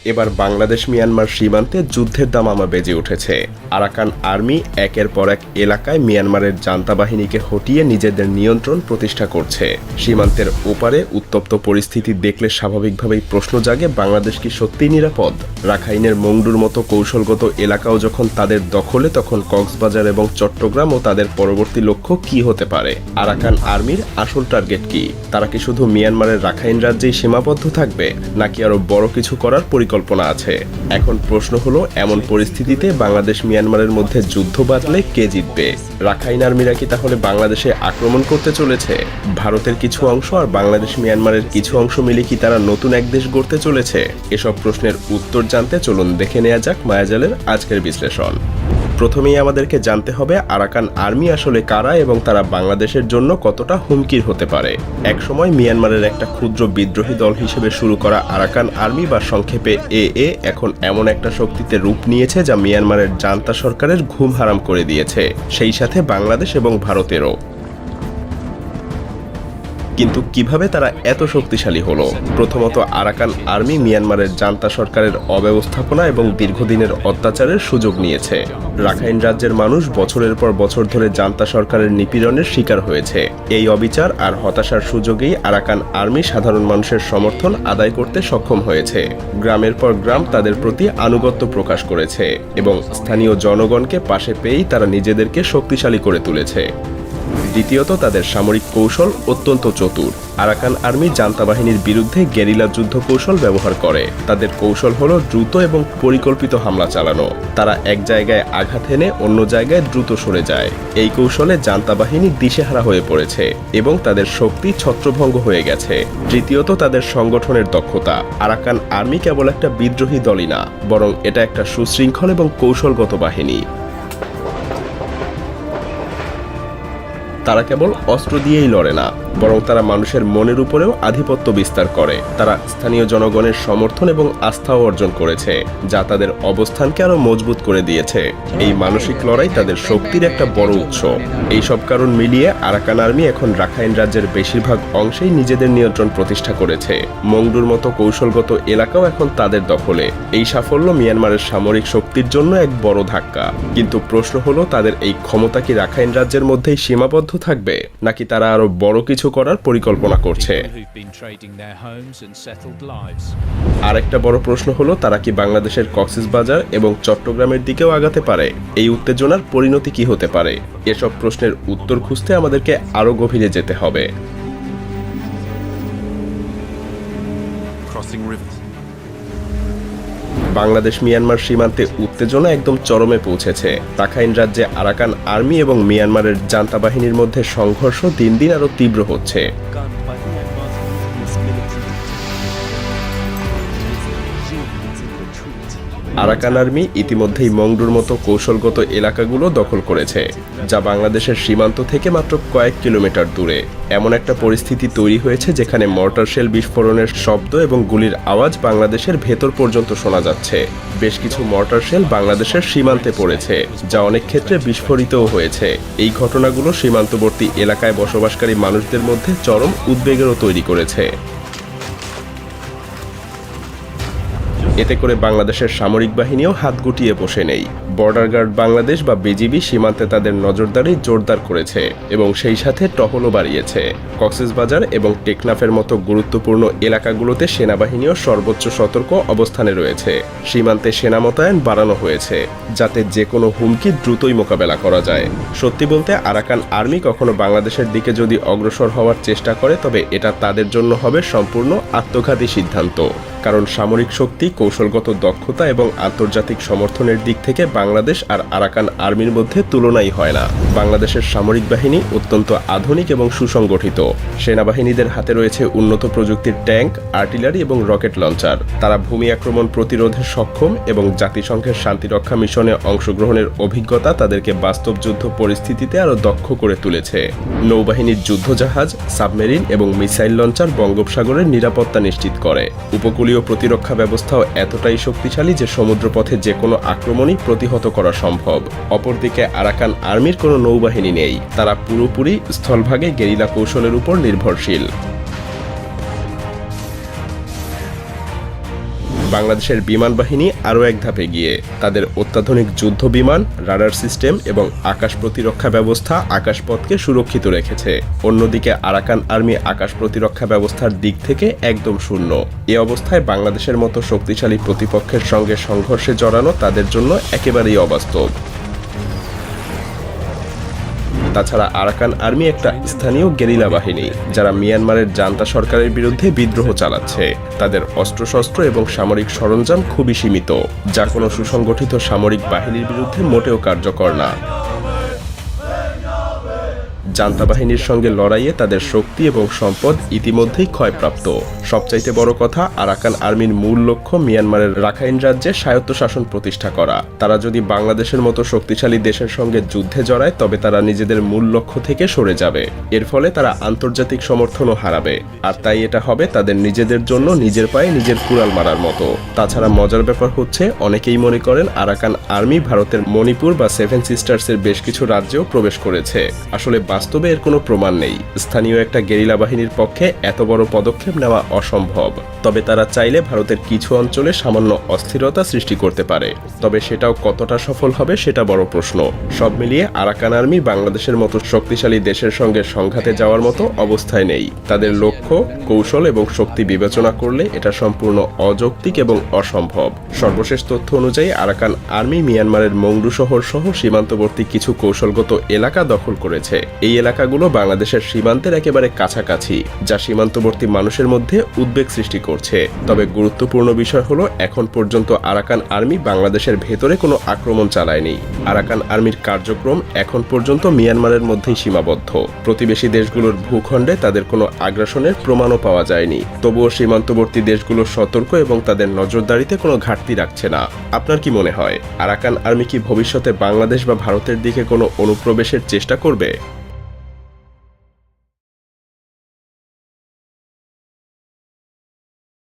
এবার বাংলাদেশ মিয়ানমার সীমান্তে যুদ্ধের দামামা বেজে উঠেছে। আরাকান আর্মি একের পর এক এলাকায় মিয়ানমারের জান্তা বাহিনীকে হটিয়ে নিজেদের নিয়ন্ত্রণ প্রতিষ্ঠা করছে। সীমান্তের ওপারে উত্তপ্ত পরিস্থিতি দেখলে স্বাভাবিকভাবেই প্রশ্ন জাগে, বাংলাদেশ কি সত্যিই নিরাপদ? রাখাইনের মংডুর মতো কৌশলগত এলাকাও যখন তাদের দখলে, তখন কক্সবাজার এবং চট্টগ্রাম ও তাদের পরবর্তী লক্ষ্য কি হতে পারে? আরাকান আর্মির আসল টার্গেট কি? তারা কি শুধু মিয়ানমারের রাখাইন রাজ্যেই সীমাবদ্ধ থাকবে, নাকি আরো বড় কিছু করার পরিকল্পনা আছে? এখন প্রশ্ন হলো, এমন পরিস্থিতিতে বাংলাদেশ মিয়ানমারের মধ্যে যুদ্ধ বাঁধলে কে জিতবে? রাখাইন আর্মিরা কি তাহলে বাংলাদেশে আক্রমণ করতে চলেছে? ভারতের কিছু অংশ আর বাংলাদেশ মিয়ানমারের কিছু অংশ মিলে কি তারা নতুন এক দেশ গড়তে চলেছে? এসব প্রশ্নের উত্তর জানতে চলুন দেখে নেওয়া যাক মায়াজালের আজকের বিশ্লেষণ। প্রথমেই আমাদেরকে জানতে হবে আরাকান আর্মি আসলে কারা এবং তারা বাংলাদেশের জন্য কতটা হুমকির হতে পারে। একসময় মিয়ানমারের একটা ক্ষুদ্র বিদ্রোহী দল হিসেবে শুরু করা আরাকান আর্মি বা সংক্ষেপে AA এখন এমন একটা শক্তিতে রূপ নিয়েছে যা মিয়ানমারের জান্তা সরকারের ঘুম হারাম করে দিয়েছে, সেই সাথে বাংলাদেশ এবং ভারতেরও। কিন্তু কিভাবে তারা এত শক্তিশালী হলো? প্রথমত, আরাকান আর্মি মিয়ানমারের জান্তা সরকারের অব্যবস্থাপনা এবং দীর্ঘদিনের অত্যাচারের সুযোগ নিয়েছে। রাখাইন রাজ্যের মানুষ বছরের পর বছর ধরে জান্তা সরকারের নিপীড়নের শিকার হয়েছে। এই অবিচার আর হতাশার সুযোগেই আরাকান আর্মি সাধারণ মানুষের সমর্থন আদায় করতে সক্ষম হয়েছে। গ্রামের পর গ্রাম তাদের প্রতি আনুগত্য প্রকাশ করেছে এবং স্থানীয় জনগণকে পাশে পেয়েই তারা নিজেদেরকে শক্তিশালী করে তুলেছে। দ্বিতীয়ত, তাদের সামরিক কৌশল অত্যন্ত চতুর। আরাকান আর্মি জান্তা বাহিনীর বিরুদ্ধে গেরিলা যুদ্ধ কৌশল ব্যবহার করে। তাদের কৌশল হলো দ্রুত এবং পরিকল্পিত হামলা চালানো। তারা এক জায়গায় আঘাত এনে অন্য জায়গায় দ্রুত সরে যায়। এই কৌশলে জান্তা বাহিনী দিশেহারা হয়ে পড়েছে এবং তাদের শক্তি ছত্রভঙ্গ হয়ে গেছে। তৃতীয়ত, তাদের সংগঠনের দক্ষতা। আরাকান আর্মি কেবল একটা বিদ্রোহী দলই না, বরং এটা একটা সুশৃঙ্খল এবং কৌশলগত বাহিনী। তারা কেবল অস্ত্র দিয়েই লড়ে না, বরং তারা মানুষের মনের উপরেও আধিপত্য বিস্তার করে। তারা স্থানীয় জনগণের সমর্থন এবং আস্থাও অর্জন করেছে, যা তাদের অবস্থানকে আরো মজবুত করে দিয়েছে। এই মানসিক লড়াই তাদের শক্তির একটা বড় উৎস। এই সব কারণ মিলিয়ে আরাকান আর্মি এখন রাখাইন রাজ্যের বেশিরভাগ অংশেই নিজেদের নিয়ন্ত্রণ প্রতিষ্ঠা করেছে। মংডুর মতো কৌশলগত এলাকাও এখন তাদের দখলে। এই সাফল্য মিয়ানমারের সামরিক শক্তির জন্য এক বড় ধাক্কা। কিন্তু প্রশ্ন হলো, তাদের এই ক্ষমতা কি রাখাইন রাজ্যের মধ্যেই সীমাবদ্ধ থাকবে, নাকি তারা আরো বড় কিছু করার পরিকল্পনা করছে? আরেকটা বড় প্রশ্ন হলো, তারা কি বাংলাদেশের কক্সবাজার এবং চট্টগ্রামের দিকেও আগাতে পারে? এই উত্তেজনার পরিণতি কি হতে পারে? এসব প্রশ্নের উত্তর খুঁজতে আমাদেরকে আরো গভীরে যেতে হবে। বাংলাদেশ মিয়ানমার সীমান্তে উত্তেজনা একদম চরমে পৌঁছেছে। রাখাইন রাজ্যে আরাকান আর্মি এবং মিয়ানমারের জান্তা বাহিনীর মধ্যে সংঘর্ষ দিন দিন আরো তীব্র হচ্ছে। আরাকান আর্মি ইতিমধ্যেই মংডুর মতো কৌশলগত এলাকাগুলো দখল করেছে, যা বাংলাদেশের সীমান্ত থেকে মাত্র কয়েক কিলোমিটার দূরে। এমন একটা পরিস্থিতি তৈরি হয়েছে যেখানে মর্টার শেল বিস্ফোরণের শব্দ এবং গুলির আওয়াজ বাংলাদেশের ভেতর পর্যন্ত শোনা যাচ্ছে। বেশ কিছু মর্টার শেল বাংলাদেশের সীমান্তে পড়েছে, যা অনেক ক্ষেত্রে বিস্ফোরিতও হয়েছে। এই ঘটনাগুলো সীমান্তবর্তী এলাকায় বসবাসকারী মানুষদের মধ্যে চরম উদ্বেগেরও তৈরি করেছে। এতে করে বাংলাদেশের সামরিক বাহিনীও হাত গুটিয়ে বসে নেই। বর্ডার গার্ড বাংলাদেশ বা বিজিবি সীমান্তে তাদের নজরদারি জোরদার করেছে এবং সেই সাথে টহলও বাড়িয়েছে। কক্সবাজার এবং টেকনাফের মতো গুরুত্বপূর্ণ এলাকাগুলোতে সেনাবাহিনীও সর্বোচ্চ সতর্ক অবস্থানে রয়েছে। সীমান্তে সেনা মোতায়েন বাড়ানো হয়েছে, যাতে যে কোনো হুমকি দ্রুতই মোকাবেলা করা যায়। সত্যি বলতে, আরাকান আর্মি কখনো বাংলাদেশের দিকে যদি অগ্রসর হওয়ার চেষ্টা করে, তবে এটা তাদের জন্য হবে সম্পূর্ণ আত্মঘাতী সিদ্ধান্ত। কারণ সামরিক শক্তি, কৌশলগত দক্ষতা এবং আন্তর্জাতিক সমর্থনের দিক থেকে বাংলাদেশ আর আরাকান আর্মির মধ্যে তুলনাই হয় না। বাংলাদেশের সামরিক বাহিনী অত্যন্ত আধুনিক এবং সুসংগঠিত। সেনাবাহিনীদের হাতে রয়েছে উন্নত প্রযুক্তির ট্যাঙ্ক, আর্টিলারি এবং রকেট লঞ্চার। তারা ভূমি আক্রমণ প্রতিরোধে সক্ষম এবং জাতিসংঘের শান্তিরক্ষা মিশনে অংশগ্রহণের অভিজ্ঞতা তাদেরকে বাস্তব যুদ্ধ পরিস্থিতিতে আরও দক্ষ করে তুলেছে। নৌবাহিনীর যুদ্ধজাহাজ, সাবমেরিন এবং মিসাইল লঞ্চার বঙ্গোপসাগরের নিরাপত্তা নিশ্চিত করে। উপকূলীয় প্রতিরক্ষা ব্যবস্থাও এতটাই শক্তিশালী যে সমুদ্রপথে যে কোনো আক্রমণই প্রতিহত করা সম্ভব। অপরদিকে আরাকান আর্মির কোনো নৌবাহিনী নেই। তারা পুরোপুরি স্থলভাগে গেরিলা কৌশলের উপর নির্ভরশীল। বাংলাদেশের বিমান বাহিনী আরও এক ধাপ এগিয়ে। তাদের অত্যাধুনিক যুদ্ধ বিমান, রাডার সিস্টেম এবং আকাশ প্রতিরক্ষা ব্যবস্থা আকাশপথকে সুরক্ষিত রেখেছে। অন্যদিকে আরাকান আর্মি আকাশ প্রতিরক্ষা ব্যবস্থার দিক থেকে একদম শূন্য। এ অবস্থায় বাংলাদেশের মতো শক্তিশালী প্রতিপক্ষের সঙ্গে সংঘর্ষে জড়ানো তাদের জন্য একেবারেই অবাস্তব। তাছাড়া আরাকান আর্মি একটা স্থানীয় গেরিলা বাহিনী, যারা মিয়ানমারের জান্তা সরকারের বিরুদ্ধে বিদ্রোহ চালাচ্ছে। তাদের অস্ত্রশস্ত্র এবং সামরিক সরঞ্জাম খুবই সীমিত, যা কোনো সুসংগঠিত সামরিক বাহিনীর বিরুদ্ধে মোটেও কার্যকর না। জান্তা বাহিনীর সঙ্গে লড়াইয়ে তাদের শক্তি এবং সম্পদ ইতিমধ্যেই ক্ষয়প্রাপ্ত। সবচাইতে বড় কথা, আরাকান আর্মির মূল লক্ষ্য মিয়ানমারের রাখাইন রাজ্যে স্বায়ত্তশাসন প্রতিষ্ঠা করা। তারা যদি বাংলাদেশের মতো শক্তিশালী দেশের সঙ্গে যুদ্ধে জড়ায়, তবে তারা নিজেদের মূল লক্ষ্য থেকে সরে যাবে। এর ফলে তারা আন্তর্জাতিক সমর্থনও হারাবে, আর তাই এটা হবে তাদের নিজেদের জন্য নিজের পায়ে নিজের কুড়াল মারার মতো। তাছাড়া মজার ব্যাপার হচ্ছে, অনেকেই মনে করেন আরাকান আর্মি ভারতের মণিপুর বা সেভেন সিস্টার্সের বেশ কিছু রাজ্যেও প্রবেশ করেছে। আসলে বাস্তবে এর কোনো প্রমাণ নেই। স্থানীয় একটা গেরিলা বাহিনীর পক্ষে এত বড় পদক্ষেপ নেওয়া অসম্ভব। তবে তারা চাইলে ভারতের কিছু অঞ্চলে সামান্য অস্থিরতা সৃষ্টি করতে পারে। তবে সেটাও কতটা সফল হবে সেটা বড় প্রশ্ন। সব মিলিয়ে আরাকান আর্মি বাংলাদেশের মতো শক্তিশালী দেশের সঙ্গে সংঘাতে যাওয়ার মতো অবস্থায় নেই। তাদের লক্ষ্য, কৌশল এবং শক্তি বিবেচনা করলে এটা সম্পূর্ণ অযৌক্তিক এবং অসম্ভব। সর্বশেষ তথ্য অনুযায়ী আরাকান আর্মি মিয়ানমারের মংডু শহর সহ সীমান্তবর্তী কিছু কৌশলগত এলাকা দখল করেছে। এই এলাকাগুলো বাংলাদেশের সীমান্তের একেবারে কাছাকাছি, যা সীমান্তবর্তী মানুষের মধ্যে উদ্বেগ সৃষ্টি করছে। তবে গুরুত্বপূর্ণ বিষয় হলো, এখন পর্যন্ত আরাকান আর্মি বাংলাদেশের ভেতরে কোনো আক্রমণ চালায়নি। আরাকান আর্মির কার্যক্রম এখন পর্যন্ত মিয়ানমারের মধ্যেই সীমাবদ্ধ। প্রতিবেশী দেশগুলোর ভূখণ্ডে তাদের কোনো আগ্রাসনের প্রমাণও পাওয়া যায়নি। তবুও সীমান্তবর্তী দেশগুলো সতর্ক এবং তাদের নজরদারিতে কোনো ঘাটতি রাখছে না। আপনার কি মনে হয়, আরাকান আর্মি কি ভবিষ্যতে বাংলাদেশ বা ভারতের দিকে কোনো অনুপ্রবেশের চেষ্টা করবে?